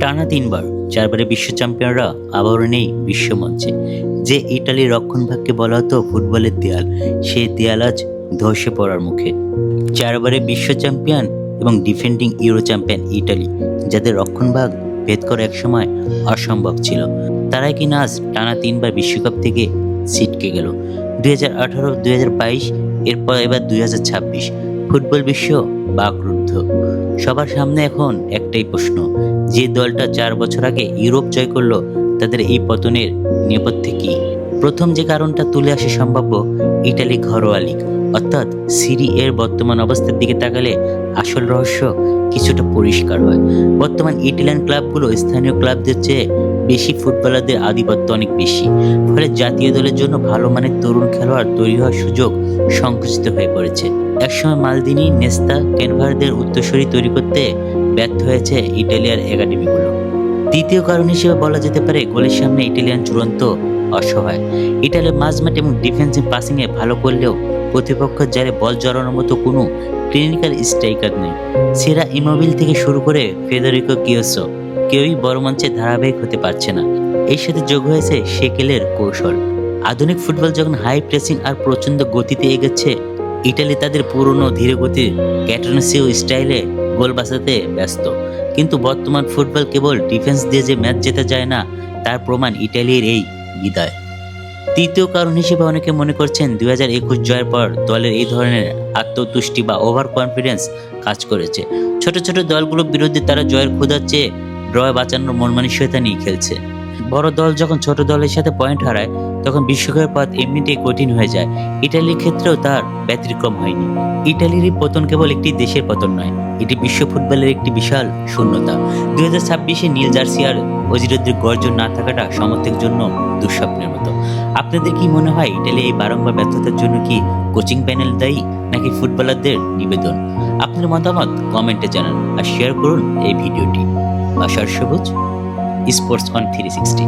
টানা ৩ বার ৪বারের বিশ্ব চ্যাম্পিয়নরা আবারও নেই বিশ্বমঞ্চে। যে ইটালির রক্ষণভাগকে বলা হতো ফুটবলের দেয়াল, সেই দেয়াল আজ ধসে পড়ার মুখে। ৪বারের বিশ্ব চ্যাম্পিয়ন এবং ডিফেন্ডিং ইউরো চ্যাম্পিয়ন ইটালি, যাদের রক্ষণভাগ ভেদ করা একসময় অসম্ভব ছিল, তারাই কিনা আজ টানা ৩বার বিশ্বকাপ থেকে ছিটকে গেল। 2018, 2022, এরপর এবার 2026। ফুটবল বিশ্ব বাকরুদ্ধ। সবার সামনে এখন একটাই প্রশ্ন, যে দলটা 4 বছর আগে ইউরোপ জয় করলো, তাদের এই পতনের নেপথ্যে কি? প্রথম যে কারণটা তুলে আসে সম্ভাব্য ইটালি ঘরোয়া লিগ অর্থাৎ সিরি এর বর্তমান অবস্থার দিকে তাকালে আসল রহস্য কিছুটা পরিষ্কার হয়। বর্তমান ইটালিয়ান ক্লাবগুলো স্থানীয় ক্লাবদের চেয়ে বেশি ফুটবলারদের আধিপত্য অনেক বেশি, ফলে জাতীয় দলের জন্য ভালো মানের তরুণ খেলোয়াড় তৈরি হওয়ার সুযোগ সংকুচিত হয়ে পড়েছে। একসময় মালদিনি, নেস্তা, ক্যানভারদের উত্তরসূরি তৈরি করতে ব্যর্থ হয়েছে ইটালিয়ার একাডেমিগুলো। দ্বিতীয় কারণ হিসেবে বলা যেতে পারে গোলের সামনে ইটালিয়ান চূড়ান্ত অসহায়। ইটালির মাঝমাঠ এবং ডিফেন্সিভ পাসিংয়ে ভালো করলেও প্রতিপক্ষের জালে বল জড়ানোর মতো কোনো ক্লিনিক্যাল স্ট্রাইকার নেই। সেরা ইমোবিল থেকে শুরু করে ফেদেরিকো কিয়োসো, কেউই বড় মঞ্চে ধারাবাহিক হতে পারছে না। এর সাথে যোগ হয়েছে শেকেলের কৌশল। আধুনিক ফুটবল যখন হাই প্রেসিং আর প্রচণ্ড গতিতে এগোচ্ছে, ইটালি তাদের পুরনো ধীরে গতির ক্যাটানাসিও স্টাইলে গোল বাঁচাতে ব্যস্ত। কিন্তু বর্তমান ফুটবল কেবল ডিফেন্স দিয়ে যে ম্যাচ জেতা যায় না, তার প্রমাণ ইটালির এই বিদায়। তৃতীয় কারণ হিসেবে অনেকে মনে করছেন 2021 জয়ের পর দলের এই ধরনের আত্মতুষ্টি বা ওভার কনফিডেন্স কাজ করেছে। ছোট ছোট দলগুলোর বিরুদ্ধে তারা জয়ের ক্ষুধার চেয়ে ড্র বাঁচানোর মন মানসিকতা নিয়ে খেলছে। বড় দল যখন ছোট দলের সাথে পয়েন্ট হারায়, তখন বিশ্বকাপের পথ এমনিতেই কঠিন হয়ে যায়। ইটালির ক্ষেত্রেও তার ব্যতিক্রম হয়নি। ইটালির এই পতন কেবল একটি দেশের পতন নয়, এটি বিশ্ব ফুটবলের একটি বিশাল শূন্যতা। 2026-এ নীল জার্সি আর অজিরদের গর্জন না থাকাটা সমর্থকের জন্য দুঃস্বপ্নের মতো। আপনাদের কি মনে হয় ইটালি এই বারংবার ব্যর্থতার জন্য কি কোচিং প্যানেল দায়ী, নাকি ফুটবলারদের নিবেদন? আপনার মতামত কমেন্টে জানান আর শেয়ার করুন এই ভিডিওটি। আশার সবুজ, স্পোর্টস অন 360।